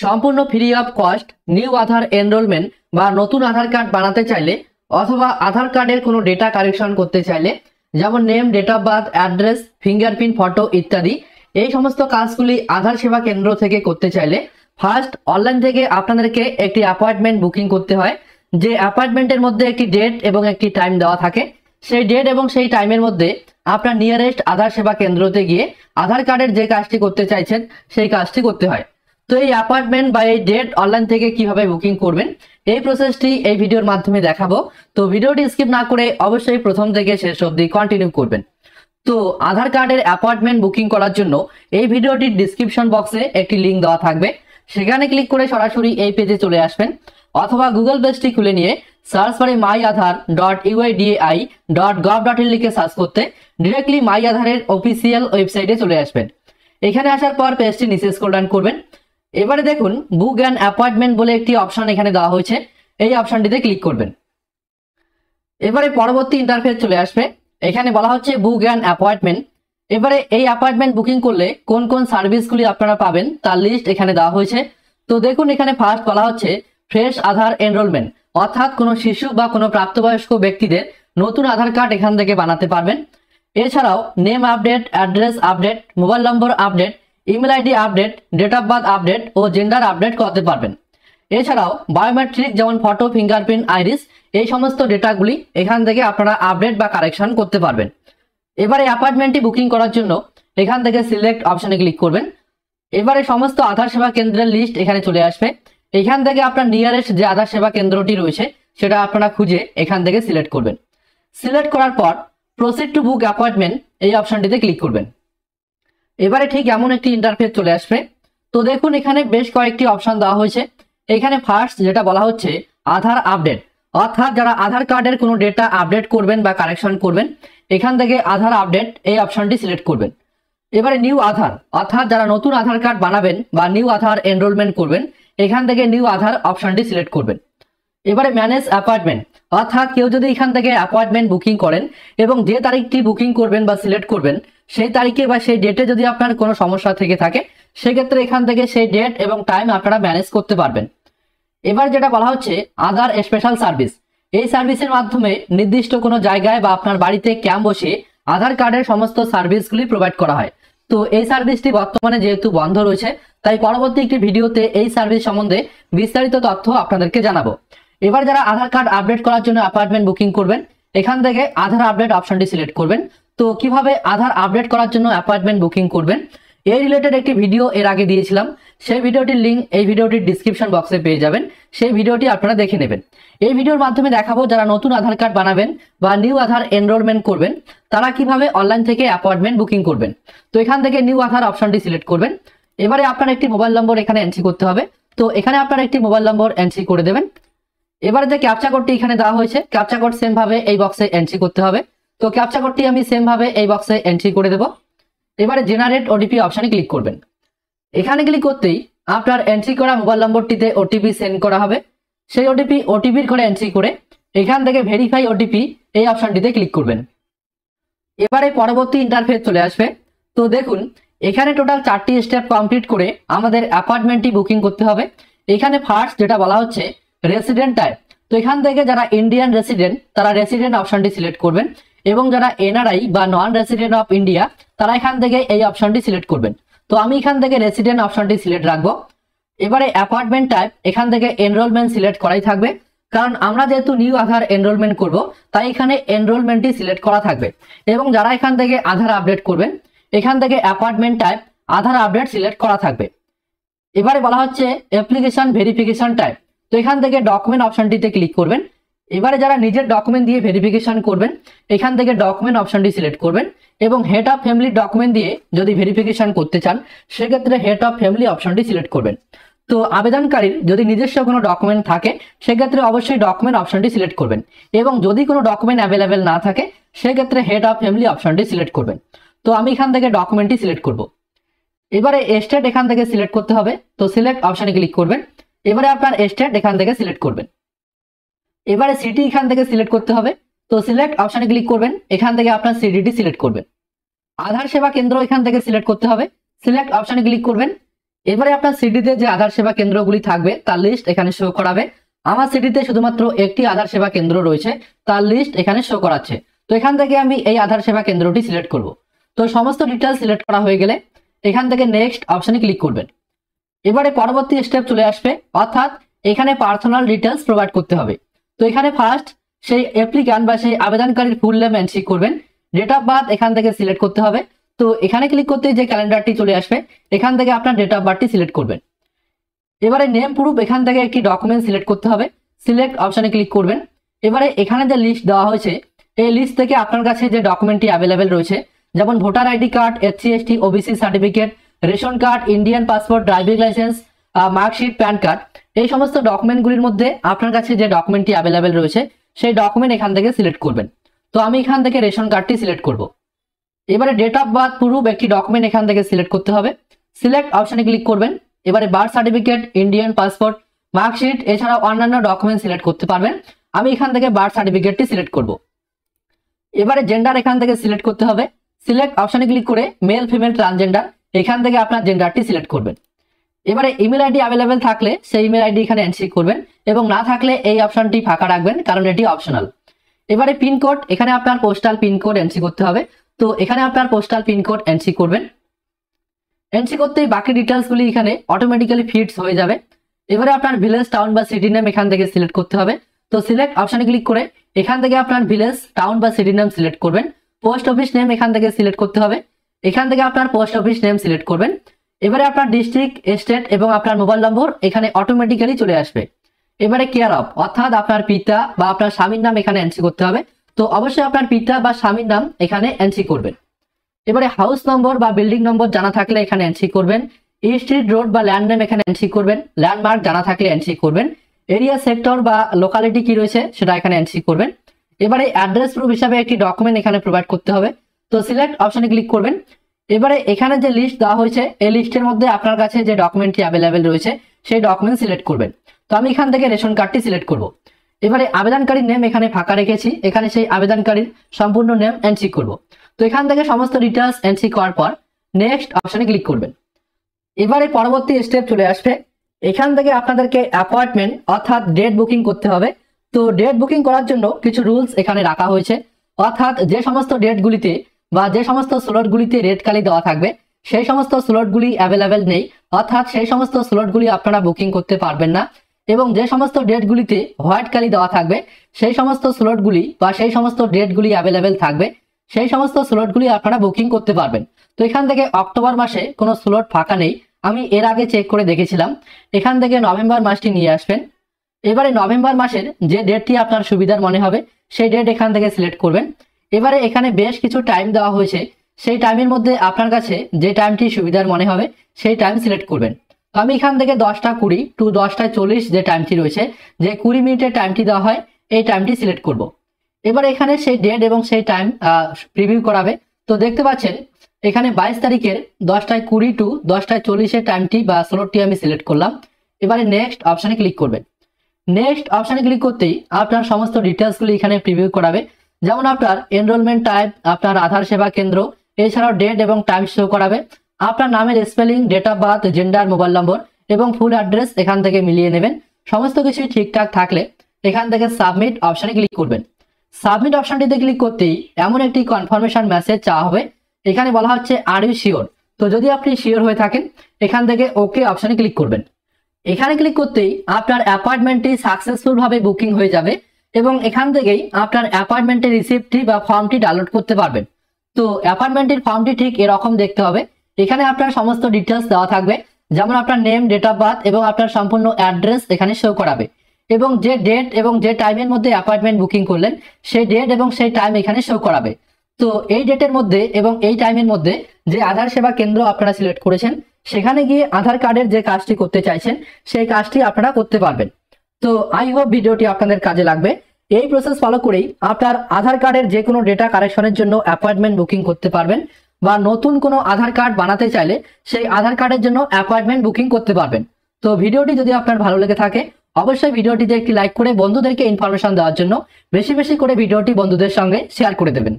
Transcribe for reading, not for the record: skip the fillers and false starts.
সম্পূর্ণ free of cost new Aadhaar enrolment বা নতুন আধার কার্ড বানাতে চাইলে অথবা আধার কার্ডের কোনো ডেটা কারেকশন করতে চাইলে যেমন name, date of birth, address, fingerprint, photo ইত্যাদি এই সমস্ত কাজগুলি আধার সেবা কেন্দ্র থেকে করতে চাইলে ফার্স্ট অনলাইন থেকে আপনাদেরকে একটি অ্যাপয়েন্টমেন্ট বুকিং করতে হয়। যে অ্যাপয়েন্টমেন্টের মধ্যে একটি ডেট এবং একটি টাইম দেওয়া থাকে। সেই ডেট এবং সেই টাইমের মধ্যে আপনার নিয়ারেস্ট আধার সেবা কেন্দ্রতে গিয়ে আধার কার্ডের যে কাজটি করতে চাইছেন সেই কাজটি করতে হয়। তো এই অ্যাপয়েন্টমেন্ট বা এই ডেট অনলাইন থেকে কিভাবে বুকিং করবেন এই প্রসেসটি এই ভিডিওর মাধ্যমে দেখাবো। তো ভিডিওটি স্কিপ না করে অবশ্যই প্রথম থেকে শেষ অবধি কন্টিনিউ করবেন। তো আধার কার্ডের অ্যাপয়েন্টমেন্ট বুকিং করার জন্য এই ভিডিওটির ডিসক্রিপশন বক্সে একটি লিঙ্ক দেওয়া থাকবে, সেখানে ক্লিক করে সরাসরি এই পেজে চলে আসবেন অথবা গুগল পেজটি খুলে নিয়ে সার্চ করে myaadhar.uidai.gov.in লিখে সার্চ করতে ডিরেক্টলি মাই আধারের অফিসিয়াল ওয়েবসাইটে চলে আসবেন। এখানে আসার পর পেজটি নিচে স্ক্রল ডাউন করবেন। এবারে দেখুন বুক অ্যান্ড অ্যাপয়েন্টমেন্ট বলে একটি অপশন এখানে দেওয়া হয়েছে, এই অপশনটিতে ক্লিক করবেন। এবারে পরবর্তী ইন্টারফেস চলে আসবে, এখানে বলা হচ্ছে বুক অ্যান্ড অ্যাপয়েন্টমেন্ট। এবারে এই অ্যাপয়েন্টমেন্ট বুকিং করলে কোন কোন সার্ভিসগুলি আপনারা পাবেন তার লিস্ট এখানে দেওয়া হয়েছে। তো দেখুন এখানে ফার্স্ট বলা হচ্ছে ফ্রেশ আধার এনরোলমেন্ট, অর্থাৎ কোনো শিশু বা কোনো প্রাপ্তবয়স্ক ব্যক্তিদের নতুন আধার কার্ড এখান থেকে বানাতে পারবেন। এছাড়াও name update, address update, mobile number update, email ID update, date of birth update ও জেন্ডার আপডেট করতে পারবেন। এছাড়াও বায়োমেট্রিক যেমন ফটো, ফিঙ্গারপ্রিন্ট, আইরিস এই সমস্ত ডেটাগুলি এখান থেকে আপনারা আপডেট বা কারেকশন করতে পারবেন। এবারে অ্যাপয়েন্টমেন্টটি বুকিং করার জন্য এখান থেকে সিলেক্ট অপশনে ক্লিক করবেন। এবারে সমস্ত আধার সেবা কেন্দ্রের লিস্ট এখানে চলে আসবে। এখান থেকে আপনার নিয়ারেস্ট যে আধার সেবা কেন্দ্রটি রয়েছে সেটা আপনারা খুঁজে এখান থেকে সিলেক্ট করবেন। সিলেক্ট করার পর প্রসিড টু বুক অ্যাপয়েন্টমেন্ট এই অপশনটিতে ক্লিক করবেন। এবারে ঠিক এমন একটি ইন্টারফেস চলে আসবে। তো দেখুন এখানে বেশ কয়েকটি অপশন দেওয়া হয়েছে। এখানে ফার্স্ট যেটা বলা হচ্ছে আধার আপডেট, অর্থাৎ যারা আধার কার্ডের কোনো ডেটা আপডেট করবেন বা কারেকশন করবেন এখান থেকে আধার আপডেট এই অপশনটি সিলেক্ট করবেন। এবারে নিউ আধার, অর্থাৎ যারা নতুন আধার কার্ড বানাবেন বা নিউ আধার এনরোলমেন্ট করবেন এখান থেকে নিউ আধার অপশনটি সিলেক্ট করবেন। এবারে ম্যানেজ অ্যাপয়েন্টমেন্ট, অর্থাৎ কেউ যদি এখান থেকে অ্যাপয়েন্টমেন্ট বুকিং করেন এবং যে তারিখটি বুকিং করবেন বা সিলেক্ট করবেন সেই তারিখে বা সেই ডেটে যদি আপনার কোনো সমস্যা থেকে থাকে সেক্ষেত্রে এখান থেকে সেই ডেট এবং টাইম আপনারা ম্যানেজ করতে পারবেন। এবার যেটা বলা হচ্ছে আধার স্পেশাল সার্ভিস, এই সার্ভিসের মাধ্যমে নির্দিষ্ট কোনো জায়গায় বা আপনার বাড়িতে ক্যাম্প বসিয়ে আধার কার্ডের সমস্ত সার্ভিসগুলি প্রোভাইড করা হয়। তো এই সার্ভিসটি বর্তমানে যেহেতু বন্ধ রয়েছে তাই পরবর্তী একটি ভিডিওতে এই সার্ভিস সম্বন্ধে বিস্তারিত তথ্য আপনাদেরকে জানাবো। এবার যারা আধার কার্ড আপডেট করার জন্য অ্যাপয়েন্টমেন্ট বুকিং করবেন এখান থেকে আধার আপডেট অপশনটি সিলেক্ট করবেন। তো কিভাবে আধার আপডেট করার জন্য অ্যাপয়েন্টমেন্ট বুকিং করবেন এই রিলেটেড একটি ভিডিও এর আগে দিয়েছিলাম, সেই ভিডিওটির লিঙ্ক এই ভিডিওটির ডিসক্রিপশন বক্সে পেয়ে যাবেন, সেই ভিডিওটি আপনারা দেখে নেবেন। এই ভিডিওর মাধ্যমে দেখাবো যারা নতুন আধার কার্ড বানাবেন বা নিউ আধার এনরোলমেন্ট করবেন তারা কিভাবে অনলাইন থেকে অ্যাপয়েন্টমেন্ট বুকিং করবেন। তো এখান থেকে নিউ আধার অপশনটি সিলেক্ট করবেন। এবারে আপনার একটি মোবাইল নম্বর এখানে এন্ট্রি করতে হবে। তো এখানে আপনার একটি মোবাইল নম্বর এন্ট্রি করে দেবেন। এবারে যে ক্যাপচা কোডটি এখানে দেওয়া হয়েছে ক্যাপচা কোড সেম ভাবে এই বক্সে এন্ট্রি করতে হবে। তো ক্যাপচা কোডটি আমি সেম ভাবে এই বক্সে এন্ট্রি করে দেব। এবারে জেনারেট ওটিপি অপশনে ক্লিক করবেন। এখানে ক্লিক করতেই আপনার এন্ট্রি করা মোবাইল নম্বরটিতে ওটিপি সেন্ড করা হবে। সেই ওটিপির ঘরে এন্ট্রি করে এখান থেকে ভেরিফাই ওটিপি এই অপশনটিতে ক্লিক করবেন। এবারে পরবর্তী ইন্টারফেস চলে আসবে। তো দেখুন এখানে টোটাল 4টি স্টেপ কমপ্লিট করে আমাদের অ্যাপয়েন্টমেন্টটি বুকিং করতে হবে। এখানে ফার্স্ট যেটা বলা হচ্ছে রেসিডেন্ট টাইপ, তো এখান থেকে যারা ইন্ডিয়ান রেসিডেন্ট তারা রেসিডেন্ট অপশনটি সিলেক্ট করবেন এবং যারা এনআরআই বা নন রেসিডেন্ট অফ ইন্ডিয়া তারা এখান থেকে এই অপশনটি সিলেক্ট করবেন। তো আমি এখান থেকে রেসিডেন্ট অপশনটি সিলেক্ট রাখবো। এবারে অ্যাপয়েন্টমেন্ট টাইপ এখান থেকে এনরোলমেন্ট সিলেক্ট করাই থাকবে, কারণ আমরা যেহেতু নিউ আধার এনরোলমেন্ট করব তাই এখানে এনরোলমেন্টটি সিলেক্ট করা থাকবে। এবং যারা এখান থেকে আধার আপডেট করবেন এখান থেকে অ্যাপয়েন্টমেন্ট টাইপ আধার আপডেট সিলেক্ট করা থাকবে। এবারে বলা হচ্ছে অ্যাপ্লিকেশন ভেরিফিকেশন টাইপ, তো এখান থেকে ডকুমেন্ট অপশনটিতে ক্লিক করবেন। এবারে যারা নিজের ডকুমেন্ট দিয়ে ভেরিফিকেশন করবেন এখান থেকে ডকুমেন্ট অপশনটি সিলেক্ট করবেন এবং হেড অফ ফ্যামিলি ডকুমেন্ট দিয়ে যদি ভেরিফিকেশন করতে চান সেক্ষেত্রে হেড অফ ফ্যামিলি অপশনটি সিলেক্ট করবেন। তো আবেদনকারীর যদি নিজস্ব কোনো ডকুমেন্ট থাকে সেক্ষেত্রে অবশ্যই ডকুমেন্ট অপশনটি সিলেক্ট করবেন এবং যদি কোনো ডকুমেন্ট অ্যাভেলেবেল না থাকে সেক্ষেত্রে হেড অফ ফ্যামিলি অপশনটি সিলেক্ট করবেন। তো আমি এখান থেকে ডকুমেন্টটি সিলেক্ট করব। এবারে স্টেট এখান থেকে সিলেক্ট করতে হবে, তো সিলেক্ট অপশনে ক্লিক করবেন। এবারে আপনার স্টেট এখান থেকে সিলেক্ট করবেন। এবারে সিটি এখান থেকে সিলেক্ট করতে হবে, তো সিলেক্ট অপশনে ক্লিক করবেন। এখান থেকে আপনার সিটিটি সিলেক্ট করবেন। আধার সেবা কেন্দ্র এখান থেকে সিলেক্ট করতে হবে, সিলেক্ট অপশনে ক্লিক করবেন। এবারে আপনার সিটিতে যে আধার সেবা কেন্দ্রগুলি থাকবে তার লিস্ট এখানে শো করাবে। আমার সিটিতে শুধুমাত্র একটি আধার সেবা কেন্দ্র রয়েছে, তার লিস্ট এখানে শো করাচ্ছে। তো এখান থেকে আমি এই আধার সেবা কেন্দ্রটি সিলেক্ট করব। তো সমস্ত ডিটেলস সিলেক্ট করা হয়ে গেলে এখান থেকে নেক্সট অপশনে ক্লিক করবেন। এবারে পরবর্তী স্টেপ চলে আসবে, অর্থাৎ এখানে পার্সোনাল ডিটেলস প্রোভাইড করতে হবে। তো এখানে ফার্স্ট সেই অ্যাপ্লিক্যান্ট বা সেই আবেদনকারীর ফুল নেম এন্ট্রি করবেন। ডেট অফ বার্থ এখান থেকে সিলেক্ট করতে হবে। তো এখানে ক্লিক করতে যে ক্যালেন্ডারটি চলে আসবে এখান থেকে আপনার ডেট অফ বার্থটি সিলেক্ট করবেন। এবারে নেম প্রুফ এখান থেকে একটি ডকুমেন্ট সিলেক্ট করতে হবে, সিলেক্ট অপশনে ক্লিক করবেন। এবারে এখানে যে লিস্ট দেওয়া হয়েছে এই লিস্ট থেকে আপনার কাছে যে ডকুমেন্টটি অ্যাভেলেবেল রয়েছে, যেমন voter ID card, SC ST OBC certificate, ration card, Indian passport, driving licence, marksheet, pan card, এই সমস্ত ডকুমেন্টগুলির মধ্যে আপনার কাছে যে ডকুমেন্টটি অ্যাভেলেবেল রয়েছে সেই ডকুমেন্ট এখান থেকে সিলেক্ট করবেন। তো আমি এখান থেকে রেশন কার্ডটি সিলেক্ট করব। এবারে ডেট অফ বার্থ প্রুফ একটি ডকুমেন্ট এখান থেকে সিলেক্ট করতে হবে, সিলেক্ট অপশনে ক্লিক করবেন। এবারে birth certificate, Indian passport, marksheet এছাড়াও অন্যান্য ডকুমেন্ট সিলেক্ট করতে পারবেন। আমি এখান থেকে বার্থ সার্টিফিকেটটি সিলেক্ট করব। এবারে জেন্ডার এখান থেকে সিলেক্ট করতে হবে, সিলেক্ট অপশনে ক্লিক করে মেল ফিমেল ট্রান্সজেন্ডার এখান থেকে আপনার জেন্ডারটি সিলেক্ট করবেন। এবারে ইমেল আইডি অ্যাভেলেবেল থাকলে সেই ইমেল আইডি এখানে এন্ট্রি করবেন এবং না থাকলে এই অপশনটি ফাঁকা রাখবেন, কারণ এটি অপশনাল। এবারে পিনকোড এখানে আপনার পোস্টাল পিনকোড এন্ট্রি করতে হবে। তো এখানে আপনার পোস্টাল পিনকোড এন্ট্রি করবেন। এন্ট্রি করতেই বাকি ডিটেলসগুলি এখানে অটোমেটিক্যালি ফিটস হয়ে যাবে। এবারে আপনার ভিলেজ, টাউন বা সিটি নেম এখান থেকে সিলেক্ট করতে হবে। তো সিলেক্ট অপশনে ক্লিক করে এখান থেকে আপনার ভিলেজ, টাউন বা সিটি নেম সিলেক্ট করবেন। পোস্ট অফিস নেম এখান থেকে সিলেক্ট করতে হবে, এখান থেকে আপনার পোস্ট অফিস নেম সিলেক্ট করবেন। এবারে আপনার ডিস্ট্রিক্ট, স্টেট এবং আপনার মোবাইল নম্বর এখানে অটোমেটিক্যালি চলে আসবে। এবারে কেয়ার অফ অর্থাৎ আপনার পিতা বা আপনার স্বামীর নাম এখানে এন্ট্রি করতে হবে। তো অবশ্যই আপনার পিতা বা স্বামীর নাম এখানে এন্ট্রি করবেন। এবারে হাউস নম্বর বা বিল্ডিং নম্বর জানা থাকলে এখানে এন্ট্রি করবেন। স্ট্রিট, রোড বা ল্যান্ড নেম এখানে এন্ট্রি করবেন। ল্যান্ডমার্ক জানা থাকলে এন্ট্রি করবেন। এরিয়া, সেক্টর বা লোকালিটি কি রয়েছে সেটা এখানে এন্ট্রি করবেন। এবারে অ্যাড্রেস প্রুফ হিসাবে একটি ডকুমেন্ট এখানে প্রোভাইড করতে হবে। তো সিলেক্ট অপশনে ক্লিক করবেন। এবারে এখানে যে লিস্ট দেওয়া হয়েছে এই লিস্টের মধ্যে আপনার কাছে যে ডকুমেন্টটি অ্যাভেলেবেল রয়েছে সেই ডকুমেন্ট সিলেক্ট করবেন। তো আমি এখান থেকে রেশন কার্ডটি সিলেক্ট করব। এবারে আবেদনকারীর নেম এখানে ফাঁকা রেখেছি, এখানে সেই আবেদনকারীর সম্পূর্ণ নেম এন্ট্রি করব। তো এখান থেকে সমস্ত ডিটেলস এন্ট্রি করার পর নেক্সট অপশনে ক্লিক করবেন। এবারে পরবর্তী স্টেপ চলে আসবে, এখান থেকে আপনাদেরকে অ্যাপয়েন্টমেন্ট অর্থাৎ ডেট বুকিং করতে হবে। তো ডেট বুকিং করার জন্য কিছু রুলস এখানে রাখা হয়েছে, অর্থাৎ যে সমস্ত ডেটগুলিতে বা যে সমস্ত স্লটগুলিতে রেড কালি দেওয়া থাকবে সেই সমস্ত স্লটগুলি অ্যাভেলেবেল নেই, অর্থাৎ সেই সমস্ত স্লটগুলি আপনারা বুকিং করতে পারবেন না। এবং যে সমস্ত ডেটগুলিতে হোয়াইট কালি দেওয়া থাকবে সেই সমস্ত স্লটগুলি বা সেই সমস্ত ডেটগুলি অ্যাভেলেবেল থাকবে, সেই সমস্ত স্লটগুলি আপনারা বুকিং করতে পারবেন। তো এখান থেকে অক্টোবর মাসে কোনো স্লট ফাঁকা নেই, আমি এর আগে চেক করে দেখেছিলাম। এখান থেকে নভেম্বর মাসটি নিয়ে আসবেন। এবারে নভেম্বর মাসের যে ডেটটি আপনার সুবিধার মনে হবে সেই ডেট এখান থেকে সিলেক্ট করবেন। এবারে এখানে বেশ কিছু টাইম দেওয়া হয়েছে, সেই টাইমের মধ্যে আপনার কাছে যে টাইমটি সুবিধার মনে হবে সেই টাইম সিলেক্ট করবেন। তো আমি এখান থেকে 10:20 টু 10:40 যে টাইমটি রয়েছে, যে 20 মিনিটের টাইমটি দেওয়া হয় এই টাইমটি সিলেক্ট করব। এবার এখানে সেই ডেট এবং সেই টাইম প্রিভিউ করাবে। তো দেখতে পাচ্ছেন এখানে 22 তারিখের 10:20 টু 10:40 টাইমটি বা স্লটটি আমি সিলেক্ট করলাম। এবারে নেক্সট অপশনে ক্লিক করবেন। নেক্সট অপশনে ক্লিক করতেই আপনার সমস্ত ডিটেলসগুলি এখানে প্রিভিউ করাবে, যেমন আপনার এনরোলমেন্ট টাইপ, আপনার আধার সেবা কেন্দ্র, এছাড়াও ডেট এবং টাইম শো করাবে, আপনার নামের spelling, date of birth, gender, mobile number এবং ফুল অ্যাড্রেস এখান থেকে মিলিয়ে নেবেন। সমস্ত কিছু ঠিকঠাক থাকলে এখান থেকে সাবমিট অপশনে ক্লিক করবেন। সাবমিট অপশনটিতে ক্লিক করতেই এমন একটি কনফার্মেশন মেসেজ চাওয়া হবে, এখানে বলা হচ্ছে আর ইউ শিওর। তো যদি আপনি শিওর হয়ে থাকেন এখান থেকে ওকে অপশনে ক্লিক করবেন। এখানে ক্লিক করতেই আপনার অ্যাপয়েন্টমেন্টটি সাকসেসফুল ভাবে বুকিং হয়ে যাবে এবং এখান থেকেই আপনার অ্যাপয়েন্টমেন্টের রিসিপ্টটি বা ফর্মটি ডাউনলোড করতে পারবেন। তো অ্যাপয়েন্টমেন্টের ফর্মটি ঠিক এরকম দেখতে হবে। এখানে আপনার সমস্ত ডিটেলস দেওয়া থাকবে, যেমন আপনার নেম, ডেট অফ বার্থ এবং আপনার সম্পূর্ণ অ্যাড্রেস এখানে শো করাবে এবং যে ডেট এবং যে টাইমের মধ্যে অ্যাপয়েন্টমেন্ট বুকিং করলেন সেই ডেট এবং সেই টাইম এখানে শো করাবে। তো এই ডেটের মধ্যে এবং এই টাইমের মধ্যে যে আধার সেবা কেন্দ্র আপনারা সিলেক্ট করেছেন সেখানে গিয়ে আধার কার্ডের যে কাজটি করতে চাইছেন সেই কাজটি আপনারা করতে পারবেন। তো আই হোপ ভিডিওটি আপনাদের কাজে লাগবে। এই প্রসেস ফলো করেই আপনার আধার কার্ডের যে কোনো ডেটা কারেকশনের জন্য অ্যাপয়েন্টমেন্ট বুকিং করতে পারবেন বা নতুন কোনো আধার কার্ড বানাতে চাইলে সেই আধার কার্ডের জন্য অ্যাপয়েন্টমেন্ট বুকিং করতে পারবেন। তো ভিডিওটি যদি আপনার ভালো লেগে থাকে অবশ্যই ভিডিওটিতে একটি লাইক করে বন্ধুদেরকে ইনফরমেশন দেওয়ার জন্য বেশি বেশি করে ভিডিওটি বন্ধুদের সঙ্গে শেয়ার করে দেবেন।